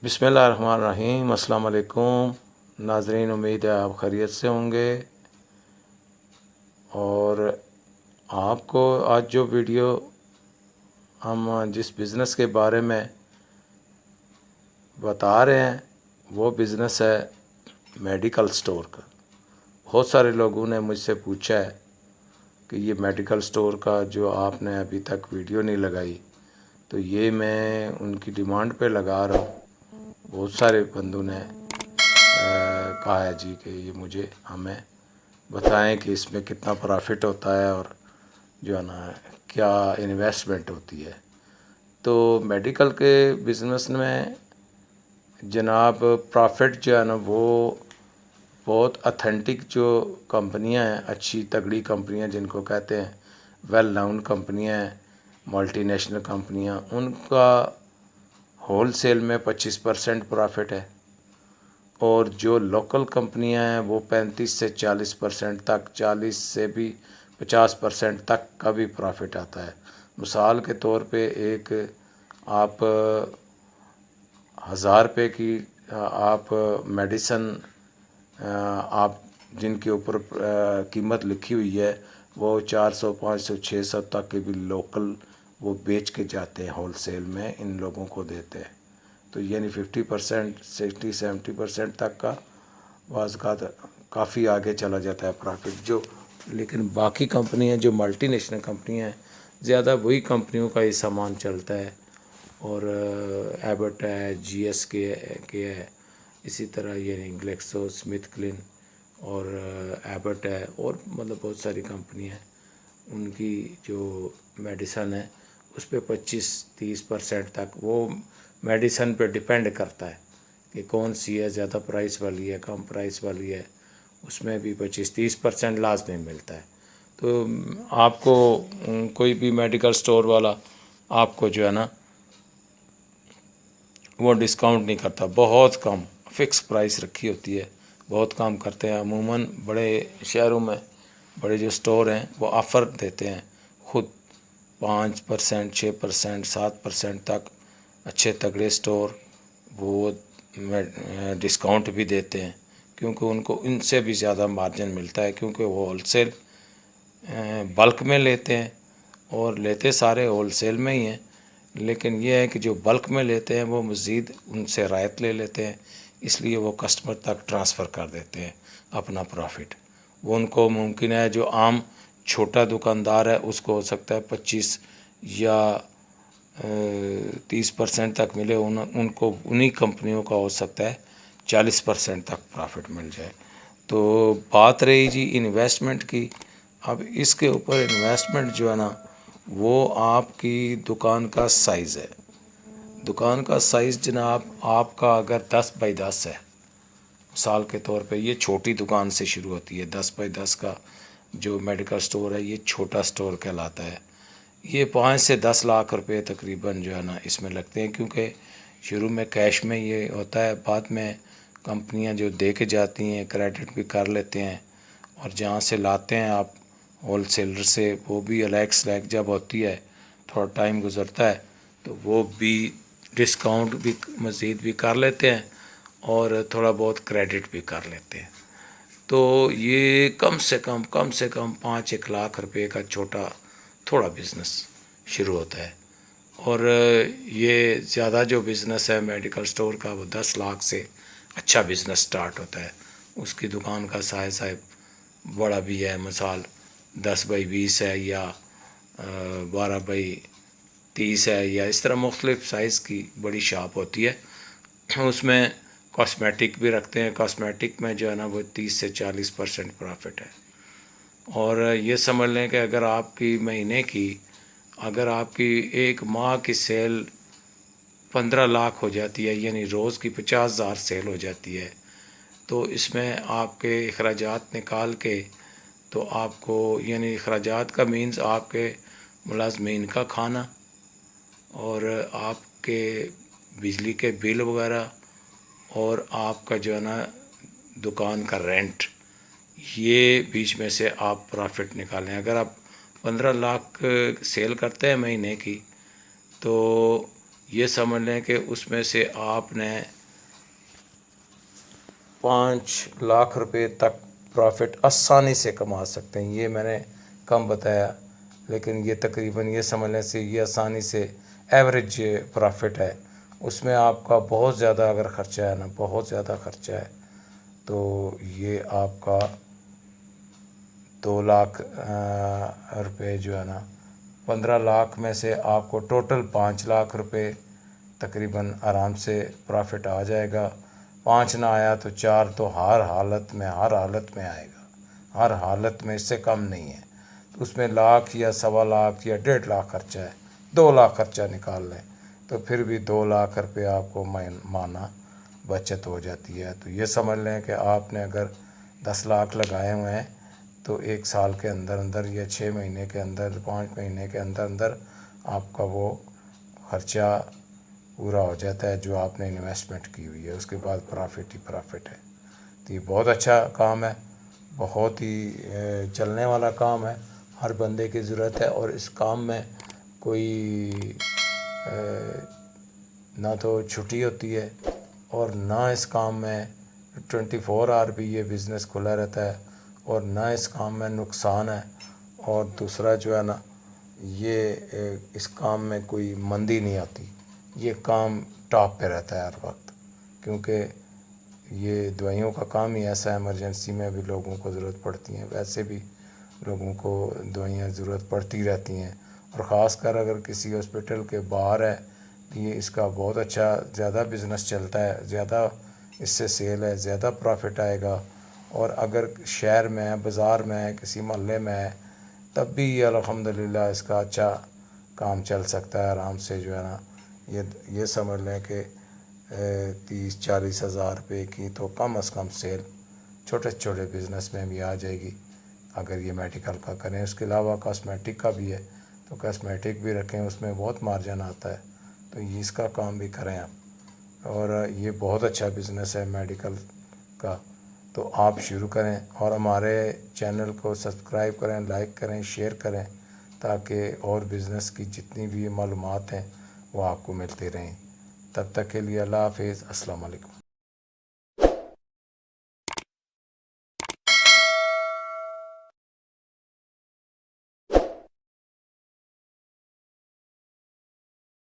बिस्मिल्लाहिर्रहमानिर्रहीम। अस्सलाम वालेकुम नाज़रीन, उम्मीद है आप खैरियत से होंगे। और आपको आज जो वीडियो हम जिस बिज़नेस के बारे में बता रहे हैं वो बिज़नेस है मेडिकल स्टोर का। बहुत सारे लोगों ने मुझसे पूछा है कि ये मेडिकल स्टोर का जो आपने अभी तक वीडियो नहीं लगाई, तो ये मैं उनकी डिमांड पे लगा रहा हूँ। बहुत सारे बंदों ने कहा है जी कि ये मुझे हमें बताएं कि इसमें कितना प्रॉफिट होता है और जो है ना क्या इन्वेस्टमेंट होती है। तो मेडिकल के बिज़नेस में जनाब प्रॉफिट जो है ना वो बहुत ऑथेंटिक जो कंपनियां हैं, अच्छी तगड़ी कंपनियां जिनको कहते हैं, वेल नाउन कंपनियां हैं, मल्टीनेशनल कंपनियां, उनका होल सेल में 25% प्रॉफिट है। और जो लोकल कंपनियां हैं वो 35 से 40% तक, 40 से भी 50% तक का भी प्रॉफिट आता है। मिसाल के तौर पे एक आप 1000 रुपये की आप मेडिसन आप जिनके ऊपर कीमत लिखी हुई है वो 400, 500, 600 तक के भी लोकल वो बेच के जाते हैं, होल सेल में इन लोगों को देते हैं। तो यानी 50%, 60-70% तक का बाज़ का काफ़ी आगे चला जाता है प्रॉफिट जो। लेकिन बाकी कंपनियां जो मल्टी नेशनल कंपनियां हैं, ज़्यादा वही कंपनियों का ये सामान चलता है। और एबट है, जीएस के है, इसी तरह ये ग्लेक्सो स्मिथ क्लिन और एबट है, और मतलब बहुत सारी कंपनियां हैं। उनकी जो मेडिसन है उस पर 25-30% तक वो मेडिसन पे डिपेंड करता है कि कौन सी है, ज़्यादा प्राइस वाली है, कम प्राइस वाली है, उसमें भी 25-30% लाजमी मिलता है। तो आपको कोई भी मेडिकल स्टोर वाला आपको जो है ना वो डिस्काउंट नहीं करता, बहुत कम फ़िक्स प्राइस रखी होती है, बहुत कम करते हैं। अमूमन बड़े शहरों में बड़े जो स्टोर हैं वो ऑफ़र देते हैं खुद 5%, 6%, 7% तक। अच्छे तगड़े स्टोर वो डिस्काउंट भी देते हैं क्योंकि उनको इनसे भी ज़्यादा मार्जिन मिलता है, क्योंकि वो होल सेल बल्क में लेते हैं और लेते सारे होल सेल में ही हैं। लेकिन यह है कि जो बल्क में लेते हैं वो मज़ीद उनसे रायत ले लेते हैं, इसलिए वो कस्टमर तक ट्रांसफ़र कर देते हैं अपना प्रॉफिट। वो उनको मुमकिन है जो आम छोटा दुकानदार है उसको हो सकता है 25 या 30% तक मिले, उनको उन्हीं कंपनियों का हो सकता है 40% तक प्रॉफिट मिल जाए। तो बात रही जी इन्वेस्टमेंट की। अब इसके ऊपर इन्वेस्टमेंट जो है ना वो आपकी दुकान का साइज़ है। दुकान का साइज़ जनाब आपका अगर 10 बाई 10 है, मिसाल के तौर पे ये छोटी दुकान से शुरू होती है। 10 बाई 10 का जो मेडिकल स्टोर है ये छोटा स्टोर कहलाता है। ये 5 से 10 लाख रुपए तकरीबन जो है ना इसमें लगते हैं, क्योंकि शुरू में कैश में ये होता है, बाद में कंपनियां जो दे के जाती हैं क्रेडिट भी कर लेते हैं, और जहाँ से लाते हैं आप होल सेलर से वो भी अलग स्लैग जब होती है, थोड़ा टाइम गुज़रता है तो वो भी डिस्काउंट भी मज़ीद भी कर लेते हैं और थोड़ा बहुत क्रेडिट भी कर लेते हैं। तो ये कम से कम 5-1 लाख रुपए का छोटा थोड़ा बिज़नेस शुरू होता है। और ये ज़्यादा जो बिज़नेस है मेडिकल स्टोर का वो 10 लाख से अच्छा बिज़नेस स्टार्ट होता है। उसकी दुकान का साइज़ बड़ा भी है, मिसाल 10 बाई 20 है या 12 बाई 30 है, या इस तरह मुख्तलिफ़ साइज़ की बड़ी शॉप होती है। उसमें कॉस्मेटिक भी रखते हैं। कॉस्मेटिक में जो है ना वो 30 से 40% प्रॉफिट है। और ये समझ लें कि अगर आपकी महीने की, अगर आपकी एक माह की सेल 15 लाख हो जाती है, यानी रोज़ की 50,000 सेल हो जाती है, तो इसमें आपके अखराजात निकाल के तो आपको, यानी अखराजात का मीन्स आपके मुलाजमीन का खाना और आपके बिजली के बिल वगैरह और आपका जो है ना दुकान का रेंट, ये बीच में से आप प्रॉफिट निकालें। अगर आप 15 लाख सेल करते हैं महीने की, तो یہ سمجھ لیں کہ اس میں سے آپ نے 5 لاکھ روپے تک پروفٹ آسانی سے کما سکتے ہیں. یہ میں نے کم بتایا، لیکن یہ تقریباً یہ سمجھنے سے یہ آسانی سے ایوریج پروفٹ ہے. اس میں آپ کا بہت زیادہ اگر خرچہ ہے نا، بہت زیادہ خرچہ ہے، تو یہ آپ کا 2 لاکھ روپے جو ہے نا، 15 لاکھ میں سے آپ کو ٹوٹل 5 لاکھ روپے تقریباً آرام سے پروفٹ آ جائے گا. 5 نہ آیا تو 4 تو ہر حالت میں آئے گا، ہر حالت میں، اس سے کم نہیں ہے. اس میں لاکھ یا 1.25 لاکھ یا 1.5 لاکھ خرچہ ہے، 2 لاکھ خرچہ نکال لیں تو پھر بھی 2 لاکھ روپے آپ کو مانا بچت ہو جاتی ہے. تو یہ سمجھ لیں کہ آپ نے اگر 10 لاکھ لگائے ہوئے ہیں تو 1 سال کے اندر یا 6 مہینے کے اندر، 5 مہینے کے اندر آپ کا وہ خرچہ پورا ہو جاتا ہے جو آپ نے انویسٹمنٹ کی ہوئی ہے. اس کے بعد پرافٹ ہی پرافٹ ہے. تو یہ بہت اچھا کام ہے، بہت ہی چلنے والا کام ہے، ہر بندے کی ضرورت ہے. اور اس کام میں کوئی نہ تو چھٹی ہوتی ہے اور نہ اس کام میں 24 آور بھی یہ بزنس کھلا رہتا ہے، اور نہ اس کام میں نقصان ہے. اور دوسرا جو ہے نا، یہ اس کام میں کوئی مندی نہیں آتی. یہ کام ٹاپ پہ رہتا ہے ہر وقت، کیونکہ یہ دوائیوں کا کام ہی ایسا ہے. ایمرجنسی میں بھی لوگوں کو ضرورت پڑتی ہیں، ویسے بھی لوگوں کو دوائیاں ضرورت پڑتی رہتی ہیں. اور خاص کر اگر کسی ہاسپٹل کے باہر ہے، یہ اس کا بہت اچھا زیادہ بزنس چلتا ہے، زیادہ اس سے سیل ہے، زیادہ پروفٹ آئے گا. اور اگر شہر میں ہے، بازار میں ہے، کسی محلے میں ہے، تب بھی یہ الحمدللہ اس کا اچھا کام چل سکتا ہے آرام سے جو ہے نا. یہ سمجھ لیں کہ 30-40 ہزار روپے کی تو کم از کم سیل چھوٹے چھوٹے بزنس میں بھی آ جائے گی اگر یہ میڈیکل کا کریں. اس کے علاوہ کاسمیٹک کا بھی ہے، تو کاسمیٹک بھی رکھیں، اس میں بہت مارجن آتا ہے، تو اس کا کام بھی کریں آپ. اور یہ بہت اچھا بزنس ہے میڈیکل کا، تو آپ شروع کریں. اور ہمارے چینل کو سبسکرائب کریں، لائک کریں، شیئر کریں، تاکہ اور بزنس کی جتنی بھی معلومات ہیں وہ آپ کو ملتے رہیں. تب تک کے لیے اللہ حافظ، السلام علیکم.